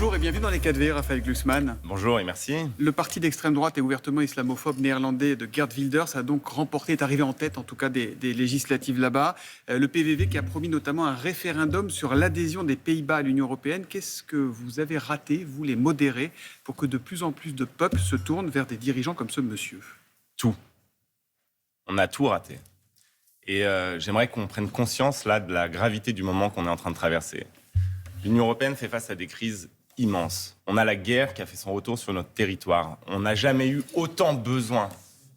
Bonjour et bienvenue dans les 4V, Raphaël Glucksmann. Bonjour et merci. Le parti d'extrême droite et ouvertement islamophobe néerlandais de Geert Wilders a donc remporté, est arrivé en tête en tout cas des législatives là-bas. Le PVV qui a promis notamment un référendum sur l'adhésion des Pays-Bas à l'Union européenne. Qu'est-ce que vous avez raté, vous les modérés, pour que de plus en plus de peuples se tournent vers des dirigeants comme ce monsieur ? Tout. On a tout raté. Et j'aimerais qu'on prenne conscience là de la gravité du moment qu'on est en train de traverser. L'Union européenne fait face à des crises immenses. On a la guerre qui a fait son retour sur notre territoire. On n'a jamais eu autant besoin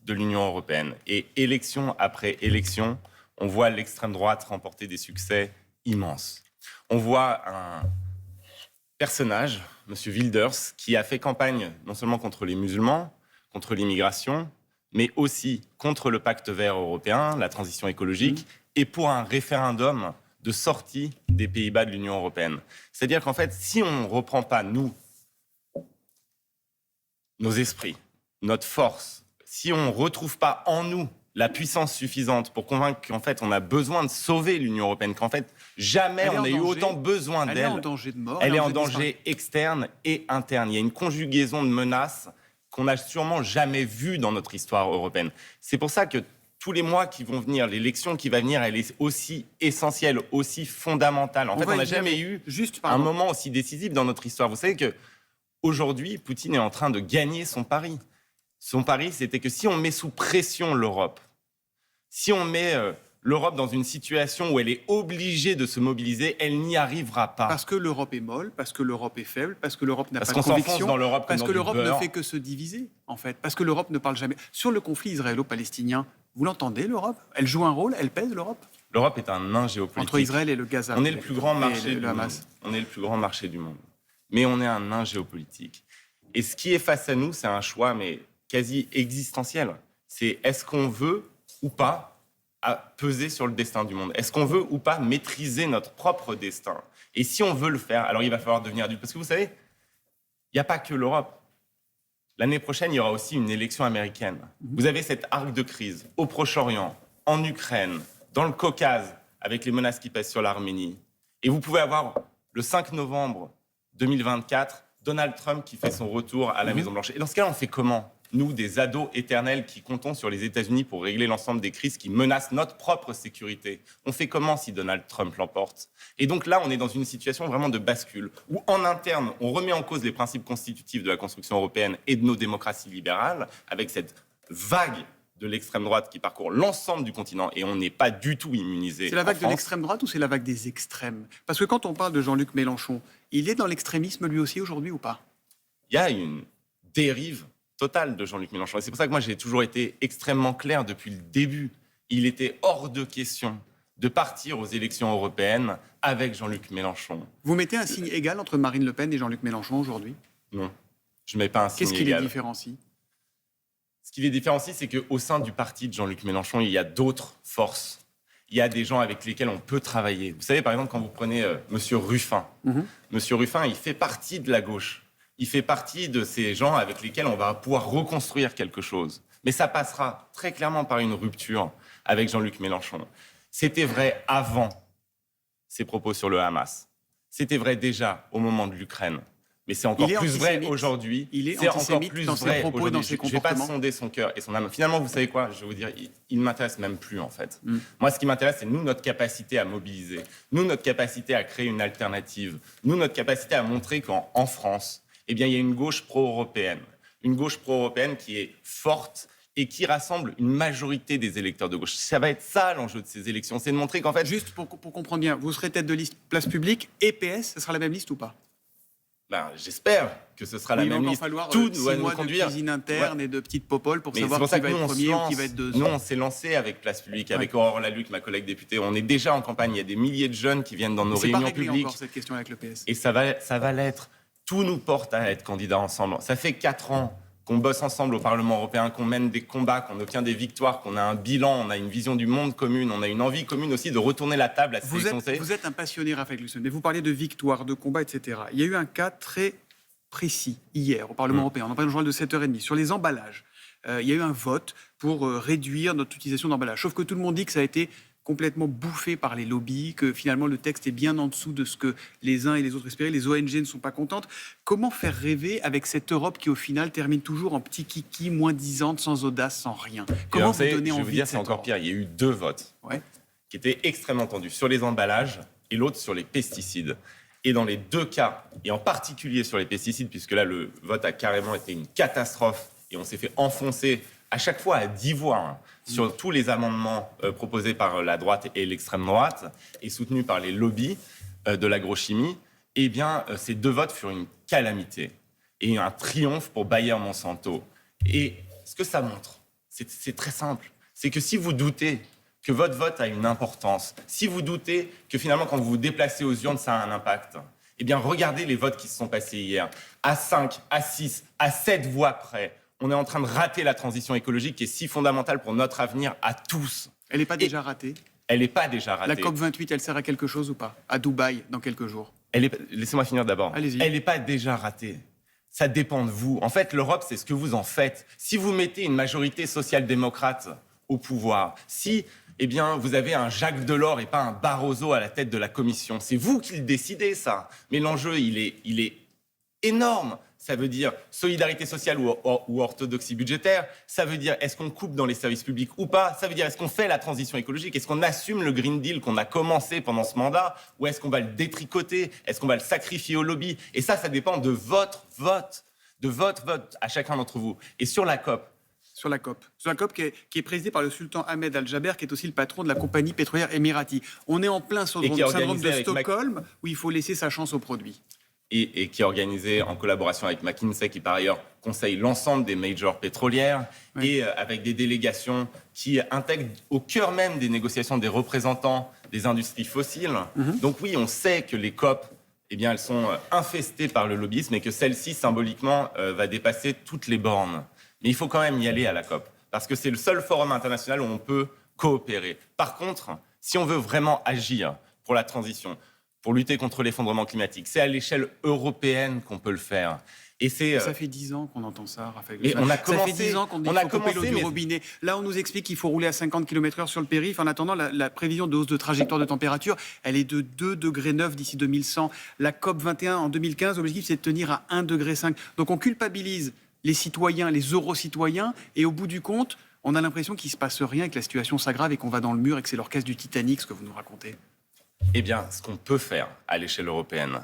de l'Union européenne. Et élection après élection, on voit l'extrême droite remporter des succès immenses. On voit un personnage, M. Wilders, qui a fait campagne non seulement contre les musulmans, contre l'immigration, mais aussi contre le pacte vert européen, la transition écologique, et pour un référendum de sortie des Pays-Bas de l'Union européenne. C'est-à-dire qu'en fait, si on ne reprend pas, nous, nos esprits, notre force, si on ne retrouve pas en nous la puissance suffisante pour convaincre qu'en fait, on a besoin de sauver l'Union européenne, qu'en fait, jamais on n'a eu autant besoin d'elle. Elle est en danger de mort. Elle est en danger externe et interne. Il y a une conjugaison de menaces qu'on n'a sûrement jamais vue dans notre histoire européenne. C'est pour ça que tous les mois qui vont venir, l'élection qui va venir, elle est aussi essentielle, aussi fondamentale. En fait, on n'a jamais eu un moment aussi décisif dans notre histoire. Vous savez qu'aujourd'hui, Poutine est en train de gagner son pari. Son pari, c'était que si on met sous pression l'Europe, si on met l'Europe dans une situation où elle est obligée de se mobiliser, elle n'y arrivera pas. Parce que l'Europe est molle, parce que l'Europe est faible, parce que l'Europe n'a pas de conviction. Parce qu'on s'enfonce dans l'Europe comme parce dans que du l'Europe beurre. ne fait que se diviser, en fait. Parce que l'Europe ne parle jamais. Sur le conflit israélo-palestinien, vous l'entendez, l'Europe ? Elle joue un rôle, elle pèse, l'Europe ? L'Europe est un nain géopolitique. Entre Israël et le Gaza. On est le plus grand marché du Hamas. monde. On est le plus grand marché du monde. Mais on est un nain géopolitique. Et ce qui est face à nous, c'est un choix, mais quasi existentiel. C'est est-ce qu'on veut ou pas peser sur le destin du monde ? Est-ce qu'on veut ou pas maîtriser notre propre destin ? Et si on veut le faire, alors il va falloir devenir adulte. Parce que vous savez, il n'y a pas que l'Europe. L'année prochaine, il y aura aussi une élection américaine. Vous avez cet arc de crise au Proche-Orient, en Ukraine, dans le Caucase, avec les menaces qui pèsent sur l'Arménie. Et vous pouvez avoir, le 5 novembre 2024, Donald Trump qui fait son retour à la Maison-Blanche. Et dans ce cas-là, on fait comment ? Nous, des ados éternels qui comptons sur les États-Unis pour régler l'ensemble des crises qui menacent notre propre sécurité. On fait comment si Donald Trump l'emporte ? Et donc là, on est dans une situation vraiment de bascule, où en interne, on remet en cause les principes constitutifs de la construction européenne et de nos démocraties libérales, avec cette vague de l'extrême droite qui parcourt l'ensemble du continent, et on n'est pas du tout immunisé. C'est la vague de l'extrême droite ou c'est la vague des extrêmes ? Parce que quand on parle de Jean-Luc Mélenchon, il est dans l'extrémisme lui aussi aujourd'hui ou pas ? Il y a une dérive totale de Jean-Luc Mélenchon. Et c'est pour ça que moi, j'ai toujours été extrêmement clair depuis le début. Il était hors de question de partir aux élections européennes avec Jean-Luc Mélenchon. Vous mettez un signe égal entre Marine Le Pen et Jean-Luc Mélenchon aujourd'hui ? Non, je ne mets pas un signe égal. Qu'est-ce qui les différencie ? Ce qui les différencie, c'est qu'au sein du parti de Jean-Luc Mélenchon, il y a d'autres forces. Il y a des gens avec lesquels on peut travailler. Vous savez, par exemple, quand vous prenez M. Ruffin. M. Ruffin, il fait partie de la gauche. Il fait partie de ces gens avec lesquels on va pouvoir reconstruire quelque chose. Mais ça passera très clairement par une rupture avec Jean-Luc Mélenchon. C'était vrai avant ses propos sur le Hamas. C'était vrai déjà au moment de l'Ukraine. Mais c'est encore plus vrai aujourd'hui. Il est c'est encore antisémite plus dans vrai ses propos et dans ses Je ne vais pas comportements. sonder son cœur et son âme. Finalement, vous savez quoi ? Je vais vous dire, il ne m'intéresse même plus, en fait. Moi, ce qui m'intéresse, c'est nous, notre capacité à mobiliser. Nous, notre capacité à créer une alternative. Nous, notre capacité à montrer qu'en France, eh bien, il y a une gauche pro-européenne. Une gauche pro-européenne qui est forte et qui rassemble une majorité des électeurs de gauche. Ça va être ça, l'enjeu de ces élections. C'est de montrer qu'en fait... Juste pour comprendre bien, vous serez tête de liste Place Publique et PS, ce sera la même liste ou pas ? J'espère que ce sera la même liste. Il va falloir Tout 6 doit nous mois conduire. de cuisine interne et de petites popoles pour Mais savoir c'est qui pour va ça que être premier ou qui va être deuxième. Nous, on s'est lancé avec Place Publique, avec Aurore Laluc, ma collègue députée. On est déjà en campagne. Il y a des milliers de jeunes qui viennent dans nos réunions publiques. C'est pas réglé encore cette question avec le PS. Et ça va l'être. Tout nous porte à être candidats ensemble. Ça fait 4 ans qu'on bosse ensemble au Parlement européen, qu'on mène des combats, qu'on obtient des victoires, qu'on a un bilan, on a une vision du monde commune, on a une envie commune aussi de retourner la table à ces élections. Vous êtes un passionné, Raphaël Glucksmann, mais vous parlez de victoire, de combat, etc. Il y a eu un cas très précis hier au Parlement européen. On en parle dans le journal de 7h30 sur les emballages. Il y a eu un vote pour réduire notre utilisation d'emballages. Sauf que tout le monde dit que ça a été complètement bouffée par les lobbies, que finalement le texte est bien en dessous de ce que les uns et les autres espéraient, les ONG ne sont pas contentes. Comment faire rêver avec cette Europe qui au final termine toujours en petit kiki, moins disante, sans audace, sans rien? Comment vous donner envie je veux dire, de c'est cette encore Europe? pire. Il y a eu 2 votes qui étaient extrêmement tendus, sur les emballages et l'autre sur les pesticides. Et dans les 2 cas, et en particulier sur les pesticides, puisque là le vote a carrément été une catastrophe et on s'est fait enfoncer à chaque fois à 10 voix sur tous les amendements proposés par la droite et l'extrême droite et soutenus par les lobbies de l'agrochimie, eh bien, ces 2 votes furent une calamité et un triomphe pour Bayer-Monsanto. Et ce que ça montre, c'est très simple, c'est que si vous doutez que votre vote a une importance, si vous doutez que finalement, quand vous vous déplacez aux urnes, ça a un impact, eh bien, regardez les votes qui se sont passés hier. À 5, à 6, à 7 voix près, on est en train de rater la transition écologique qui est si fondamentale pour notre avenir à tous. Elle n'est pas déjà ratée? Elle n'est pas déjà ratée. La COP28, elle sert à quelque chose ou pas? À Dubaï, dans quelques jours. Laissez-moi finir d'abord. Allez-y. Elle n'est pas déjà ratée. Ça dépend de vous. En fait, l'Europe, c'est ce que vous en faites. Si vous mettez une majorité social-démocrate au pouvoir, si vous avez un Jacques Delors et pas un Barroso à la tête de la Commission, c'est vous qui le décidez, ça. Mais l'enjeu, il est énorme. Ça veut dire solidarité sociale ou orthodoxie budgétaire. Ça veut dire est-ce qu'on coupe dans les services publics ou pas. Ça veut dire est-ce qu'on fait la transition écologique. Est-ce qu'on assume le Green Deal qu'on a commencé pendant ce mandat ou est-ce qu'on va le détricoter. Est-ce qu'on va le sacrifier au lobby. Et ça dépend de votre vote, à chacun d'entre vous. Et sur la COP, Sur la COP qui est présidée par le sultan Ahmed Al-Jaber, qui est aussi le patron de la compagnie pétrolière Emirati. On est en plein syndrome de Stockholm, où il faut laisser sa chance au produit. Et qui est organisé en collaboration avec McKinsey, qui par ailleurs conseille l'ensemble des majors pétrolières, et avec des délégations qui intègrent au cœur même des négociations des représentants des industries fossiles. Donc oui, on sait que les COP, elles sont infestées par le lobbyisme et que celle-ci, symboliquement, va dépasser toutes les bornes. Mais il faut quand même y aller à la COP, parce que c'est le seul forum international où on peut coopérer. Par contre, si on veut vraiment agir pour la transition, pour lutter contre l'effondrement climatique, c'est à l'échelle européenne qu'on peut le faire. Et ça fait 10 ans qu'on entend ça, Raphaël. Et on a commencé, ça fait 10 ans qu'on dit qu'il faut couper l'eau du robinet. Là, on nous explique qu'il faut rouler à 50 km/h sur le périph'. En attendant, la prévision de hausse de trajectoire de température, elle est de 2,9 degrés d'ici 2100. La COP 21 en 2015, l'objectif, c'est de tenir à 1,5 degré. Donc on culpabilise les citoyens, les euro-citoyens, et au bout du compte, on a l'impression qu'il ne se passe rien, que la situation s'aggrave et qu'on va dans le mur et que c'est l'orchestre du Titanic, ce que vous nous racontez. Eh bien, ce qu'on peut faire à l'échelle européenne,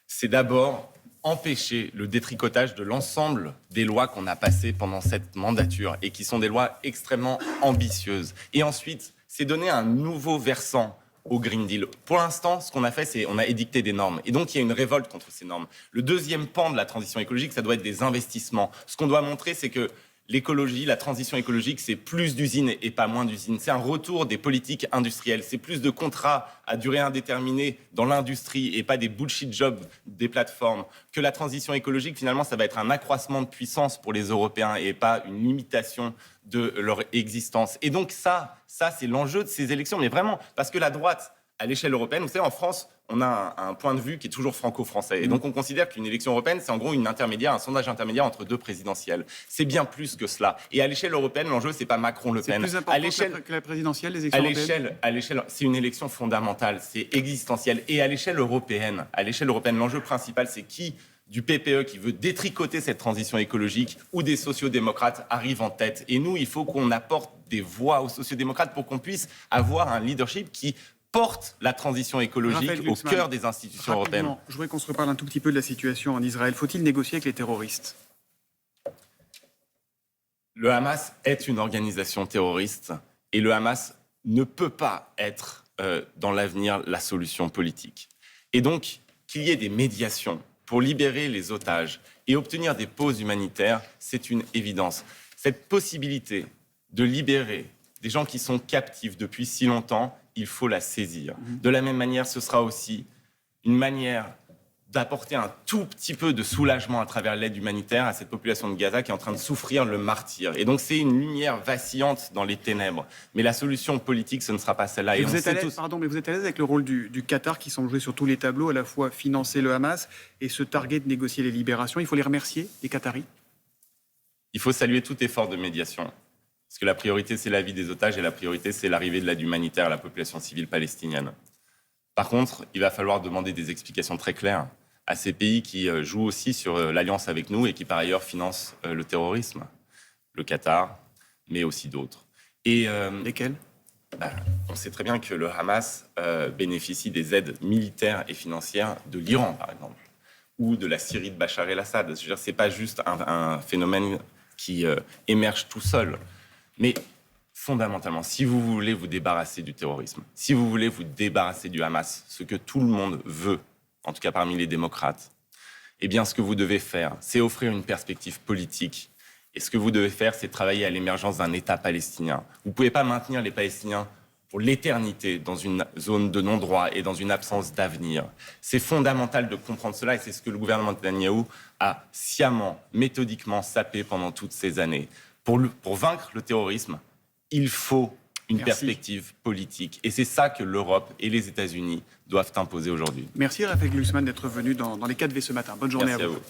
c'est d'abord empêcher le détricotage de l'ensemble des lois qu'on a passées pendant cette mandature et qui sont des lois extrêmement ambitieuses. Et ensuite, c'est donner un nouveau versant au Green Deal. Pour l'instant, ce qu'on a fait, c'est on a édicté des normes. Et donc, il y a une révolte contre ces normes. Le deuxième pan de la transition écologique, ça doit être des investissements. Ce qu'on doit montrer, c'est que l'écologie, la transition écologique, c'est plus d'usines et pas moins d'usines. C'est un retour des politiques industrielles. C'est plus de contrats à durée indéterminée dans l'industrie et pas des bullshit jobs des plateformes. Que la transition écologique, finalement, ça va être un accroissement de puissance pour les Européens et pas une limitation de leur existence. Et donc ça c'est l'enjeu de ces élections. Mais vraiment, parce que la droite, à l'échelle européenne, vous savez, en France, on a un point de vue qui est toujours franco-français. Et donc, on considère qu'une élection européenne, c'est en gros un sondage intermédiaire entre 2 présidentielles. C'est bien plus que cela. Et à l'échelle européenne, l'enjeu, c'est pas Macron-Le Pen. C'est plus important que la présidentielle, les élections européennes. À l'échelle, c'est une élection fondamentale, c'est existentiel. Et à l'échelle européenne, l'enjeu principal, c'est qui du PPE qui veut détricoter cette transition écologique ou des sociodémocrates arrive en tête. Et nous, il faut qu'on apporte des voix aux sociodémocrates pour qu'on puisse avoir un leadership qui porte la transition écologique au cœur des institutions européennes. Je voudrais qu'on se reparle un tout petit peu de la situation en Israël. Faut-il négocier avec les terroristes? Le Hamas est une organisation terroriste et le Hamas ne peut pas être dans l'avenir la solution politique. Et donc, qu'il y ait des médiations pour libérer les otages et obtenir des pauses humanitaires, c'est une évidence. Cette possibilité de libérer des gens qui sont captifs depuis si longtemps, il faut la saisir. De la même manière, ce sera aussi une manière d'apporter un tout petit peu de soulagement à travers l'aide humanitaire à cette population de Gaza qui est en train de souffrir le martyre. Et donc, c'est une lumière vacillante dans les ténèbres. Mais la solution politique, ce ne sera pas celle-là. Mais vous êtes à l'aise avec le rôle du Qatar qui semble jouer sur tous les tableaux, à la fois financer le Hamas et se targuer de négocier les libérations. Il faut les remercier, les Qataris. Il faut saluer tout effort de médiation. Parce que la priorité, c'est la vie des otages et la priorité, c'est l'arrivée de l'aide humanitaire à la population civile palestinienne. Par contre, il va falloir demander des explications très claires à ces pays qui jouent aussi sur l'alliance avec nous et qui, par ailleurs, financent le terrorisme. Le Qatar, mais aussi d'autres. Et Lesquels? on sait très bien que le Hamas bénéficie des aides militaires et financières de l'Iran, par exemple, ou de la Syrie de Bachar el-Assad. Ce n'est pas juste un phénomène qui émerge tout seul. Mais fondamentalement, si vous voulez vous débarrasser du terrorisme, si vous voulez vous débarrasser du Hamas, ce que tout le monde veut, en tout cas parmi les démocrates, eh bien, ce que vous devez faire, c'est offrir une perspective politique. Et ce que vous devez faire, c'est travailler à l'émergence d'un État palestinien. Vous ne pouvez pas maintenir les Palestiniens pour l'éternité dans une zone de non-droit et dans une absence d'avenir. C'est fondamental de comprendre cela et c'est ce que le gouvernement de Netanyahou a sciemment, méthodiquement sapé pendant toutes ces années. Pour vaincre le terrorisme, il faut une perspective politique. Et c'est ça que l'Europe et les États-Unis doivent imposer aujourd'hui. Merci Raphaël Glucksmann d'être venu dans les 4V ce matin. Bonne journée à vous.